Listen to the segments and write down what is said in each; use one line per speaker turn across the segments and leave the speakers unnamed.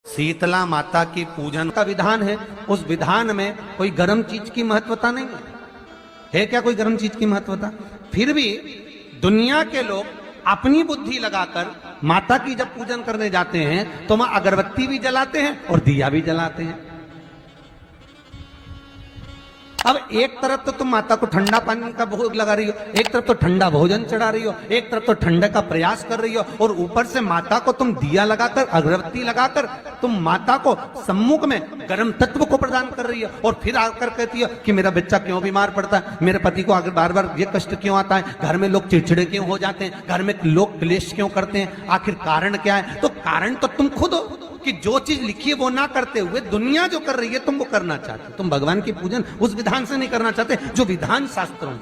शीतला माता की पूजन का विधान है। उस विधान में कोई गर्म चीज की महत्वता नहीं है क्या? कोई गर्म चीज की महत्वता? फिर भी दुनिया के लोग अपनी बुद्धि लगाकर माता की जब पूजन करने जाते हैं तो वहां अगरबत्ती भी जलाते हैं और दिया भी जलाते हैं। अब एक तरफ तो तुम माता को ठंडा पानी का भोग लगा रही हो, एक तरफ तो ठंडा भोजन चढ़ा रही हो, एक तरफ तो ठंडे का प्रयास कर रही हो, और ऊपर से माता को तुम दिया लगाकर अगरबत्ती लगाकर तुम माता को सम्मुख में गर्म तत्व को प्रदान कर रही हो। और फिर आकर कहती हो कि मेरा बच्चा क्यों बीमार पड़ता है, मेरे पति को आगे बार बार ये कष्ट क्यों आता है, घर में लोग चिड़चिड़े क्यों हो जाते हैं, घर में लोग क्लेश क्यों करते हैं, आखिर कारण क्या है? तो कारण तो तुम खुद हो कि जो चीज लिखी है वो ना करते हुए दुनिया जो कर रही है तुम वो करना चाहते हो। तुम भगवान की पूजन उस विधान से नहीं करना चाहते जो विधान शास्त्रों में।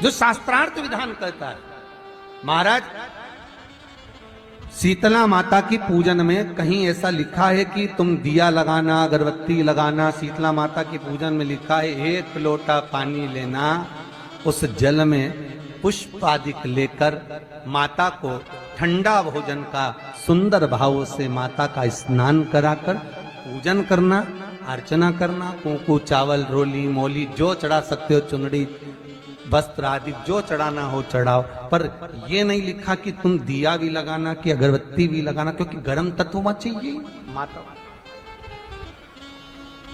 जो शास्त्रार्थ विधान कहता है। महाराज, शीतला माता की पूजन में कहीं ऐसा लिखा है कि तुम दिया लगाना, अगरबत्ती लगाना? शीतला माता की पूजन में लिखा है 1 लोटा पानी लेना, उस जल में पुष्प आदि लेकर माता को ठंडा भोजन का सुंदर भाव से माता का स्नान कराकर पूजन करना, अर्चना करना, कुंकू चावल रोली मोली जो चढ़ा सकते हो, चुनड़ी वस्त्र आदि जो चढ़ाना हो चढ़ाओ। पर यह नहीं लिखा कि तुम दिया भी लगाना कि अगरबत्ती भी लगाना, क्योंकि गर्म तत्व वहां चाहिए। माता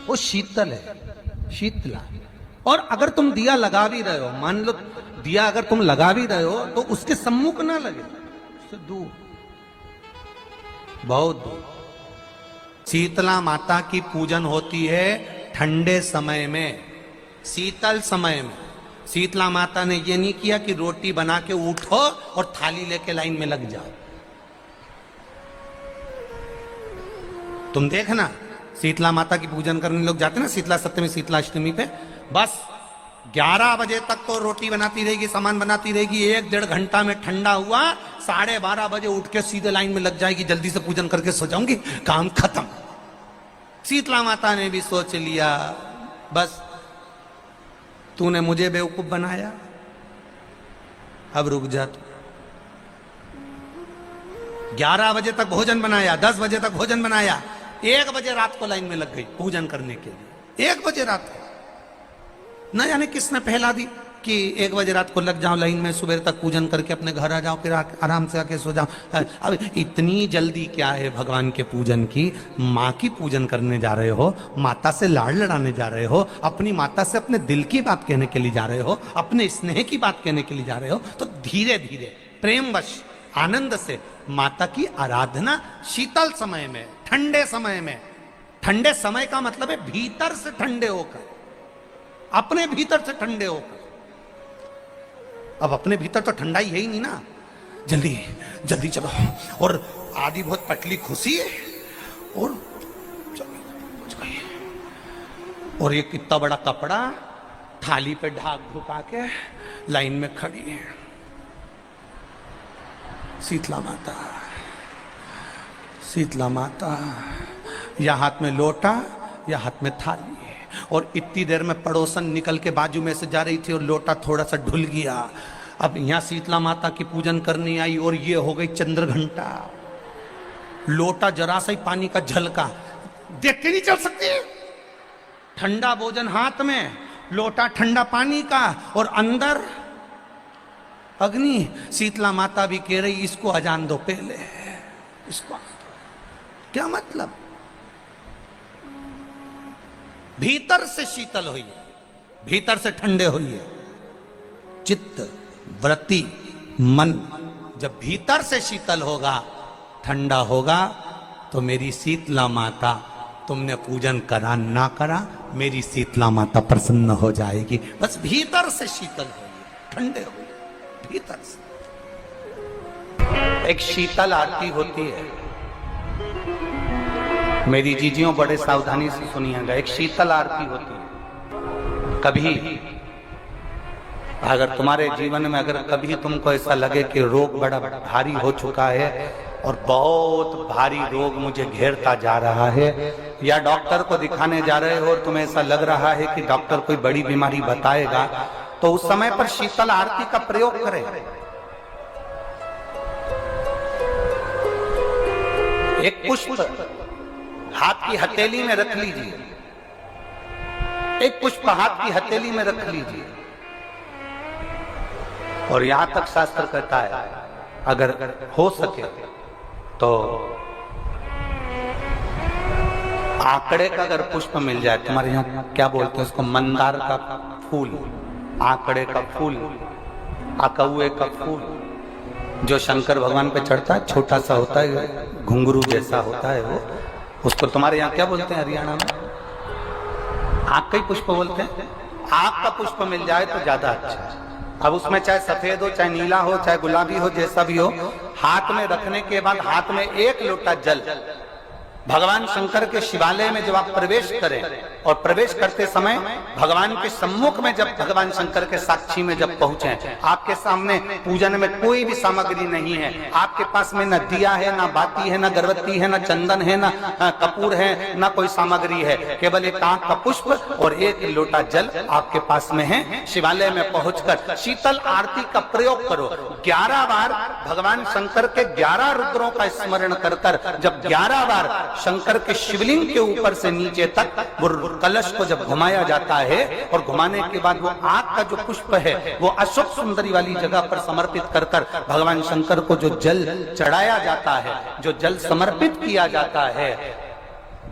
वो शीतल है, शीतला। और अगर तुम दिया लगा भी रहे हो, मान लो दिया अगर तुम लगा भी रहे हो तो उसके सम्मुख ना लगे, उससे दूर, बहुत दूर। शीतला माता की पूजन होती है ठंडे समय में, शीतल समय में। शीतला माता ने यह नहीं किया कि रोटी बना के उठो और थाली लेके लाइन में लग जाओ। तुम देखना, शीतला माता की पूजन करने लोग जाते ना शीतला सप्तमी, शीतला अष्टमी पे, बस 11 बजे तक तो रोटी बनाती रहेगी, सामान बनाती रहेगी। 1-1.5 घंटा में ठंडा हुआ, 12:30 बजे उठ के सीधे लाइन में लग जाएगी, जल्दी से पूजन करके सो जाऊंगी, काम खत्म। शीतला माता ने भी सोच लिया, बस तूने मुझे बेवकूफ बनाया, अब रुक जा तू। 11 बजे तक भोजन बनाया, 10 बजे तक भोजन बनाया, 1 बजे रात को लाइन में लग गई पूजन करने के लिए। 1 बजे रात को न जाने किसने पहला दी कि 1 बजे रात को लग जाओ लाइन में, सुबह तक पूजन करके अपने घर आ जाओ, फिर आराम से आके सो जाओ। अब इतनी जल्दी क्या है भगवान के पूजन की? माँ की पूजन करने जा रहे हो, माता से लाड़ लड़ाने जा रहे हो, अपनी माता से अपने दिल की बात कहने के लिए जा रहे हो, अपने स्नेह की बात कहने के लिए जा रहे हो, तो धीरे धीरे प्रेमवश आनंद से माता की आराधना शीतल समय में, ठंडे समय में। ठंडे समय का मतलब है भीतर से ठंडे होकर, अपने भीतर से ठंडे होकर। अब अपने भीतर तो ठंडा ही है ही नहीं ना, जल्दी जल्दी चलो, और आदि बहुत पतली खुशी है, और और ये कितना बड़ा कपड़ा थाली पे ढाक ढुका के लाइन में खड़ी है शीतला माता। शीतला माता, या हाथ में लोटा या हाथ में थाली, और इतनी देर में पड़ोसन निकल के बाजू में से जा रही थी और लोटा थोड़ा सा ढुल गया। अब यहां शीतला माता की पूजन करनी आई और ये हो गई चंद्र घंटा। लोटा जरा सा ही पानी का झलका, देख के नहीं चल सकती। ठंडा भोजन हाथ में, लोटा ठंडा पानी का, और अंदर अग्नि। शीतला माता भी कह रही इसको अजान दो पहले, इसको। क्या मतलब? भीतर से शीतल होइए, भीतर से ठंडे होइए। चित्त वृत्ति मन जब भीतर से शीतल होगा, ठंडा होगा, तो मेरी शीतला माता, तुमने पूजन करा ना करा, मेरी शीतला माता प्रसन्न हो जाएगी। बस भीतर से शीतल होइए, ठंडे होइए भीतर से। एक शीतल आरती होती है, मेरी जीजियों बड़े सावधानी से सुनिएगा। एक शीतल आरती होती है। कभी अगर तुम्हारे जीवन में अगर कभी तुमको ऐसा लगे कि रोग बड़ा भारी हो चुका है और बहुत भारी रोग मुझे घेरता जा रहा है, या डॉक्टर को दिखाने जा रहे हो और तुम्हें ऐसा लग रहा है कि डॉक्टर कोई बड़ी बीमारी बताएगा, तो उस समय पर शीतल आरती का प्रयोग करें। एक पुष्प हाथ की हथेली में रख लीजिए, एक पुष्प हाथ की हथेली में रख लीजिए। और यहां तक शास्त्र कहता है अगर हो सके तो आंकड़े का अगर पुष्प मिल जाए, तुम्हारे यहाँ क्या बोलते हैं उसको, मंदार का फूल, आंकड़े का फूल, अकौए का फूल, जो शंकर भगवान पे चढ़ता है, छोटा सा होता है, घुंघरू जैसा होता है वो, उसको तुम्हारे यहाँ क्या बोलते हैं हरियाणा में? आंख का ही पुष्प बोलते हैं। आंख का पुष्प मिल जाए तो ज्यादा अच्छा है। अब उसमें चाहे सफेद हो, चाहे नीला हो, चाहे गुलाबी हो, जैसा भी हो, हाथ में रखने के बाद हाथ में एक लोटा जल, भगवान शंकर के शिवालय में जब आप प्रवेश करें और प्रवेश करते समय भगवान के सम्मुख में जब भगवान शंकर के साक्षी में जब पहुंचे, आपके सामने पूजन में कोई भी सामग्री नहीं है, आपके पास में न दिया है, ना बाती है, ना गर्भवती है, ना चंदन है, ना कपूर है, ना कोई सामग्री है, केवल एक आंख का पुष्प और एक लोटा जल आपके पास में है। शिवालय में पहुंचकर शीतल आरती का प्रयोग करो। 11 बार भगवान शंकर के 11 रुद्रों का स्मरण कर जब 11 बार शंकर के शिवलिंग के ऊपर से नीचे तक वो कलश को जब घुमाया जाता है और घुमाने के बाद वो आग का जो पुष्प है वो अशोक सुंदरी वाली जगह पर समर्पित कर भगवान शंकर को जो जल चढ़ाया जाता है, जो जल समर्पित किया जाता है,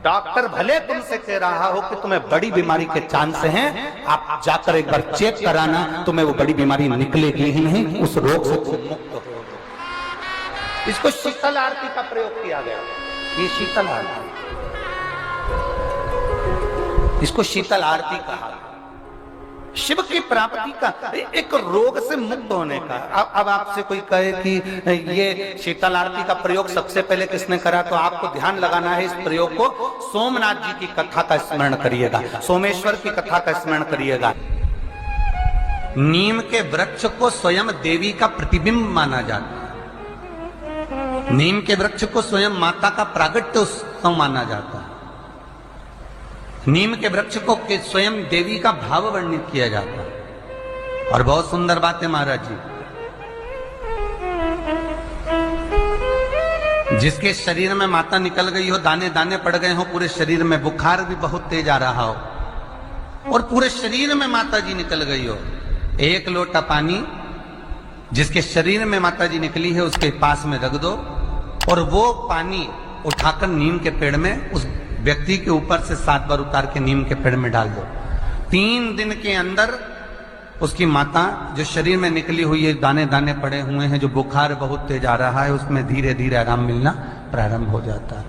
डॉक्टर भले तुमसे कह रहा हो कि तुम्हें बड़ी बीमारी के चांस हैं, आप जाकर एक बार चेक कराना, तुम्हें वो बड़ी बीमारी निकलेगी ही नहीं, उस रोग से तुम मुक्त हो। इसको शीतल आरती का प्रयोग किया गया। ये शीतल आरती, इसको शीतल आरती कहा। शिव की प्राप्ति का, एक रोग से मुक्त होने का। अब आपसे कोई कहे कि ये शीतल आरती का प्रयोग सबसे पहले किसने करा, तो आपको ध्यान लगाना है इस प्रयोग को। सोमनाथ जी की कथा का स्मरण करिएगा, सोमेश्वर की कथा का स्मरण करिएगा। नीम के वृक्ष को स्वयं देवी का प्रतिबिंब माना जाता है। नीम के वृक्ष को स्वयं माता का प्रागट्य उत्सव माना जाता है। नीम के वृक्ष को स्वयं देवी का भाव वर्णित किया जाता है। और बहुत सुंदर बात है महाराज जी, जिसके शरीर में माता निकल गई हो, दाने दाने पड़ गए हो पूरे शरीर में, बुखार भी बहुत तेज आ रहा हो और पूरे शरीर में माता जी निकल गई हो, एक लोटा पानी जिसके शरीर में माता जी निकली है उसके पास में रख दो और वो पानी उठाकर नीम के पेड़ में उस व्यक्ति के ऊपर से 7 बार उतार के नीम के पेड़ में डाल दो। 3 दिन के अंदर उसकी माता जो शरीर में निकली हुई है, दाने दाने पड़े हुए हैं, जो बुखार बहुत तेज आ रहा है, उसमें धीरे धीरे आराम मिलना प्रारंभ हो जाता है।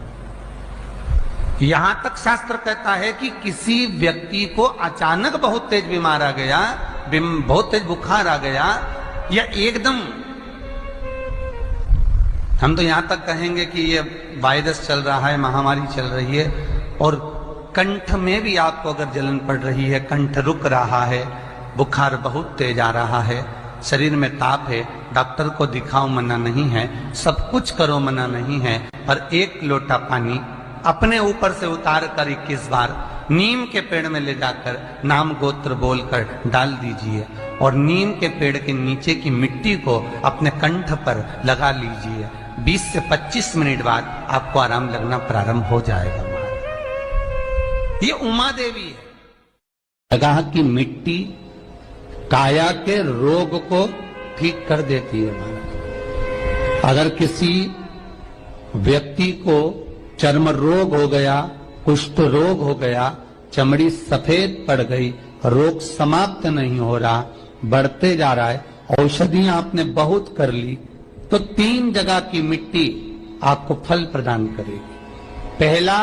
यहां तक शास्त्र कहता है कि किसी व्यक्ति को अचानक बहुत तेज बीमार आ गया, बहुत तेज बुखार आ गया, या एकदम, हम तो यहां तक कहेंगे कि ये वायरस चल रहा है, महामारी चल रही है, और कंठ में भी आपको अगर जलन पड़ रही है, कंठ रुक रहा है, बुखार बहुत तेज आ रहा है, शरीर में ताप है, डॉक्टर को दिखाओ मना नहीं है, सब कुछ करो मना नहीं है, पर एक लोटा पानी अपने ऊपर से उतार कर 21 बार नीम के पेड़ में ले जाकर नाम गोत्र बोलकर डाल दीजिए और नीम के पेड़ के नीचे की मिट्टी को अपने कंठ पर लगा लीजिए। 20 से 25 मिनट बाद आपको आराम लगना प्रारंभ हो जाएगा। ये उमा देवी है। जगह की मिट्टी काया के रोग को ठीक कर देती है महाराज। अगर किसी व्यक्ति को चर्म रोग हो गया, कुष्ठ रोग हो गया, चमड़ी सफेद पड़ गई, रोग समाप्त नहीं हो रहा, बढ़ते जा रहा है, औषधियां आपने बहुत कर ली, तो 3 जगह की मिट्टी आपको फल प्रदान करेगी। पहला,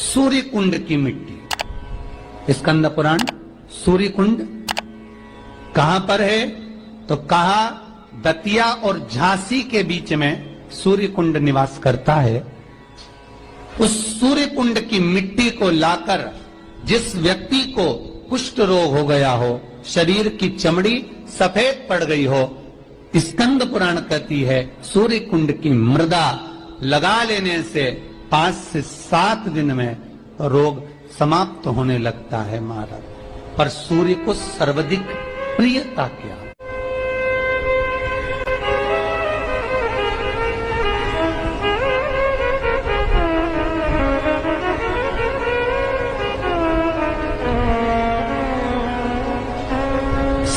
सूर्य कुंड की मिट्टी। स्कंद पुराण सूर्य कुंड कहां पर है, तो कहा दतिया और झांसी के बीच में सूर्य कुंड निवास करता है। उस सूर्य कुंड की मिट्टी को लाकर जिस व्यक्ति को कुष्ठ रोग हो गया हो, शरीर की चमड़ी सफेद पड़ गई हो, स्कंद पुराण कहती है सूर्य कुंड की मृदा लगा लेने से 5 से 7 दिन में रोग समाप्त होने लगता है महाराज। पर सूर्य को सर्वाधिक प्रियता क्या?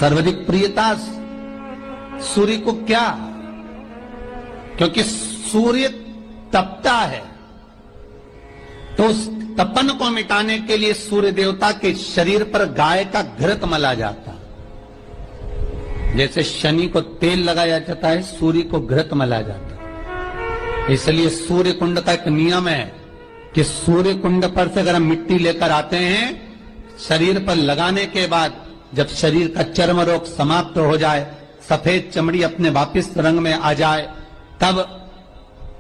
सर्वाधिक प्रियता सूर्य को क्या? क्योंकि सूर्य तपता है, तो उस तपन को मिटाने के लिए सूर्य देवता के शरीर पर गाय का घृत मला जाता। जैसे शनि को तेल लगाया जाता है, सूर्य को घृत मला जाता। इसलिए सूर्य कुंड का एक नियम है कि सूर्य कुंड पर से अगर हम मिट्टी लेकर आते हैं, शरीर पर लगाने के बाद जब शरीर का चर्म रोग समाप्त हो जाए, सफेद चमड़ी अपने वापिस रंग में आ जाए, तब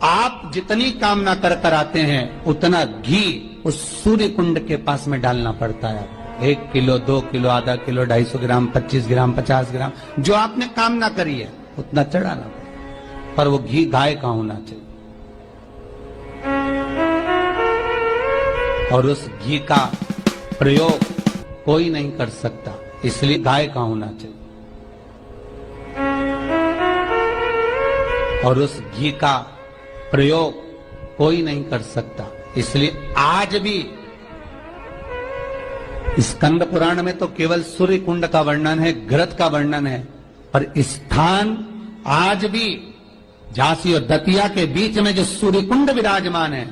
आप जितनी कामना कर आते हैं उतना घी उस सूर्य कुंड के पास में डालना पड़ता है। 1 किलो, 2 किलो, आधा किलो, 250 ग्राम, 25 ग्राम, 50 ग्राम, जो आपने कामना करी है उतना चढ़ाना पड़ता। पर वो घी गाय का होना चाहिए, और उस घी का प्रयोग कोई नहीं कर सकता, इसलिए गाय का होना चाहिए। और उस घी का प्रयोग कोई नहीं कर सकता, इसलिए आज भी स्कंद पुराण में तो केवल सूर्य कुंड का वर्णन है, घृत का वर्णन है, पर स्थान आज भी झांसी और दतिया के बीच में जो सूर्य कुंड विराजमान है,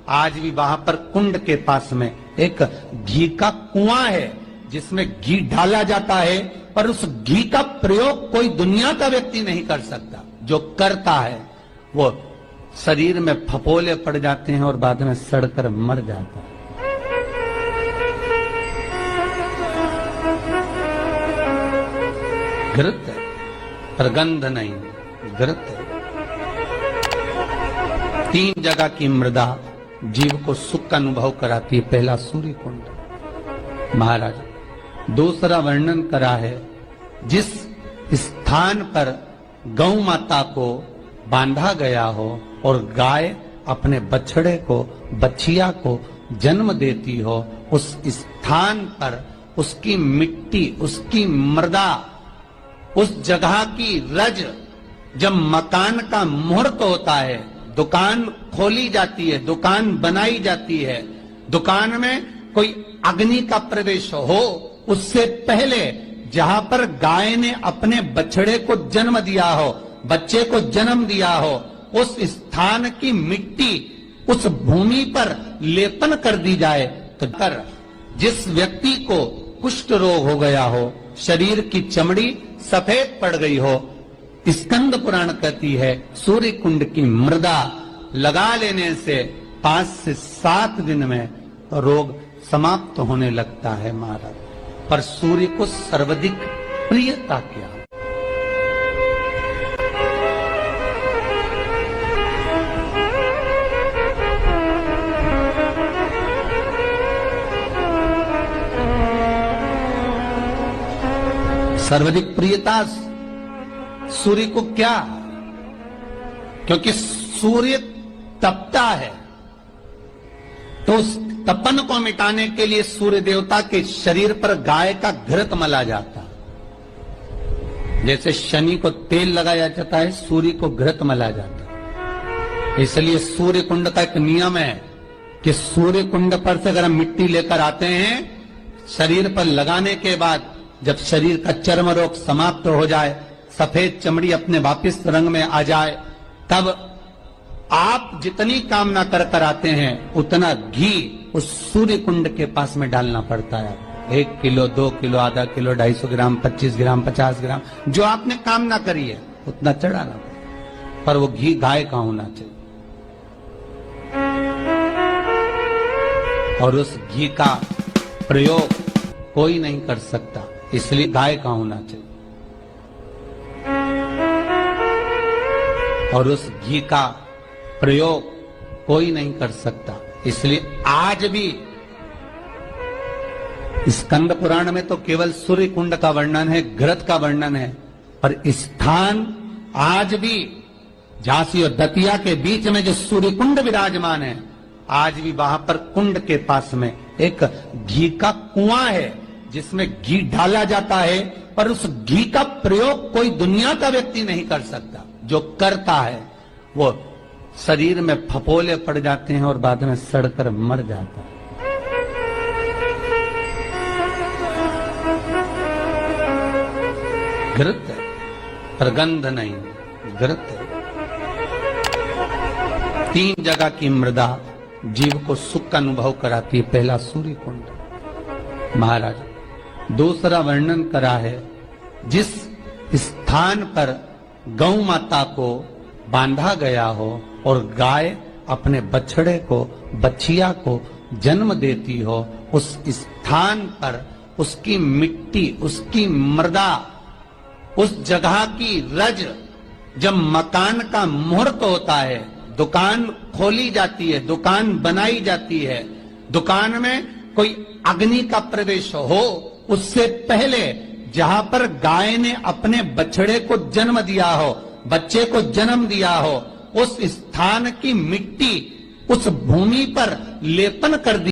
आज भी वहां पर कुंड के पास में एक घी का कुआं है जिसमें घी डाला जाता है, पर उस घी का प्रयोग कोई दुनिया का व्यक्ति नहीं कर सकता। जो करता है वो शरीर में फपोले पड़ जाते हैं और बाद में सड़कर मर जाता है। घृत है, पर गंध नहीं, घृत है। 3 जगह की मृदा जीव को सुख का अनुभव कराती है। पहला सूर्य कुंड महाराज, दूसरा वर्णन करा है जिस स्थान पर गौ माता को बांधा गया हो और गाय अपने बछड़े को, बछिया को जन्म देती हो, उस स्थान पर उसकी मिट्टी, उसकी मृदा, उस जगह की रज, जब मकान का मुहूर्त होता है, दुकान खोली जाती है, दुकान बनाई जाती है, दुकान में कोई अग्नि का प्रवेश हो, उससे पहले जहां पर गाय ने अपने बछड़े को जन्म दिया हो, बच्चे को जन्म दिया हो, उस स्थान की मिट्टी उस भूमि पर लेपन कर दी जाए, तो कर जिस व्यक्ति को कुष्ठ रोग हो गया हो, शरीर की चमड़ी सफेद पड़ गई हो, स्कंद पुराण कहती है सूर्य कुंड की मृदा लगा लेने से 5 से 7 दिन में रोग समाप्त होने लगता है महाराज। पर सूर्य को सर्वाधिक प्रियता क्या? सर्वाधिक प्रियता सूर्य को क्या? क्योंकि सूर्य तपता है, तो उस तपन को मिटाने के लिए सूर्य देवता के शरीर पर गाय का घृत मला जाता। जैसे शनि को तेल लगाया जाता है, सूर्य को घृत मला जाता। इसलिए सूर्य कुंड का एक नियम है कि सूर्य कुंड पर से अगर हम मिट्टी लेकर आते हैं, शरीर पर लगाने के बाद जब शरीर का चर्म रोग समाप्त हो जाए, सफेद चमड़ी अपने वापिस रंग में आ जाए, तब आप जितनी कामना कर आते हैं उतना घी उस सूर्य कुंड के पास में डालना पड़ता है। 1 किलो, 2 किलो, आधा किलो, 250 ग्राम, 25 ग्राम, 50 ग्राम, जो आपने कामना करी है उतना चढ़ाना पड़ता। पर वो घी गाय का होना चाहिए, और उस घी का प्रयोग कोई नहीं कर सकता, इसलिए गाय का होना चाहिए। और उस घी का प्रयोग कोई नहीं कर सकता, इसलिए आज भी स्कंद पुराण में तो केवल सूर्य कुंड का वर्णन है, घृत का वर्णन है, पर स्थान आज भी झांसी और दतिया के बीच में जो सूर्य कुंड विराजमान है, आज भी वहां पर कुंड के पास में एक घी का कुआं है जिसमें घी डाला जाता है, पर उस घी का प्रयोग कोई दुनिया का व्यक्ति नहीं कर सकता। जो करता है वो शरीर में फपोले पड़ जाते हैं और बाद में सड़कर मर जाता है। घृत है, पर गंध नहीं, घृत है। 3 जगह की मृदा जीव को सुख का अनुभव कराती है। पहला सूर्य कुंड महाराज, दूसरा वर्णन करा है जिस स्थान पर गौ माता को बांधा गया हो और गाय अपने बछड़े को, बछिया को जन्म देती हो, उस स्थान पर उसकी मिट्टी, उसकी मृदा, उस जगह की रज, जब मकान का मुहूर्त होता है, दुकान खोली जाती है, दुकान बनाई जाती है, दुकान में कोई अग्नि का प्रवेश हो, उससे पहले जहां पर गाय ने अपने बछड़े को जन्म दिया हो, बच्चे को जन्म दिया हो, उस स्थान की मिट्टी उस भूमि पर लेपन कर दी